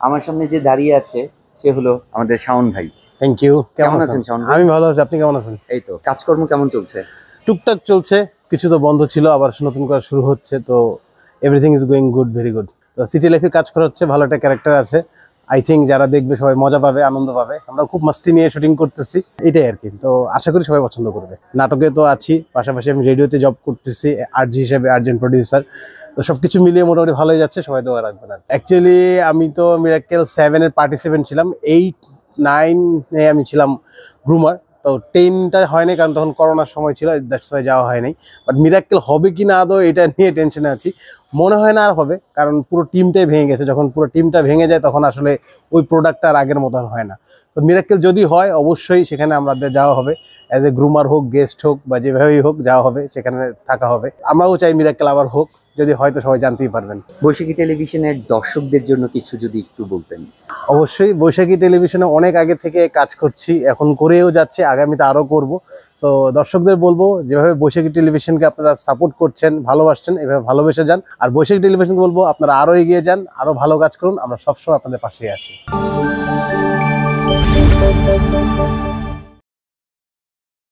আমার সামনে যে দাঁড়িয়ে আছে সে হলো আমাদের শাওন ভাই। Thank you. কেমন আছেন শাওন ভাই? আমি ভালো আছি, আপনি কেমন আছেন? এই তো কাজকর্ম কেমন চলছে? টুকটাক চলছে, কিছু তো বন্ধ ছিল, আবার নতুন করে শুরু হচ্ছে, তো everything is going good, very good. তো সিটি লাইফে কাজ করা হচ্ছে, ভালো একটা ক্যারেক্টার আছে। আই থিঙ্ক যারা দেখবে সবাই মজা পাবে, আনন্দ পাবে। আমরা খুব মাস্তি নিয়ে শুটিং করতেছি, এটাই আর কি। তো আশা করি সবাই পছন্দ করবে। নাটকে তো আছি, পাশাপাশি আমি রেডিওতে জব করতেছি আরজি হিসেবে, আর্জেন্ট প্রডিউসার। তো সবকিছু মিলিয়ে মোটামুটি ভালোই যাচ্ছে, সবাই দোয়া রাখবেন। অ্যাকচুয়ালি আমি তো মিরাক্কেল 7-এর পার্টিসিপেন্ট ছিলাম, 8-9-এ আমি ছিলাম গ্রুমার। তো 10টা হয়নি, কারণ তখন করোনার সময় ছিল, দ্যাটস ওয়াই যাওয়া হয়নি। বাট মিরাক্কেল হবে কি না আদৌ এটা নিয়ে টেনশনে আছি। মনে হয় না আর হবে, কারণ পুরো টিমটাই ভেঙে গেছে। যখন পুরো টিমটা ভেঙে যায় তখন আসলে ওই প্রোডাক্টটা আর আগের মতন হয় না। তো মিরাক্কেল যদি হয় অবশ্যই সেখানে আমাদের যাওয়া হবে, অ্যাজ এ গ্রুমার হোক, গেস্ট হোক, বা যেভাবেই হোক যাওয়া হবে, সেখানে থাকা হবে। আমরাও চাই মিরাক্কেল আবার হোক, যদি হয়তো সবাই জানতেই পারবেন। বৈশাখী টেলিভিশনের দর্শকদের জন্য কিছু যদি একটু বলতেন। অবশ্যই বৈশাখী টেলিভিশনে অনেক আগে থেকে কাজ করছি, এখন করেও যাচ্ছে, আগামীতে আরও করব। সো দর্শকদের বলবো, যেভাবে বৈশাখী টেলিভিশনকে আপনারা সাপোর্ট করছেন, ভালোবাসছেন, এভাবে ভালোবেসে যান। আর বৈশাখী টেলিভিশনকে বলবো আপনারা আরও এগিয়ে যান, আরও ভালো কাজ করুন। আমরা সবসময় আপনাদের পাশেই আছি।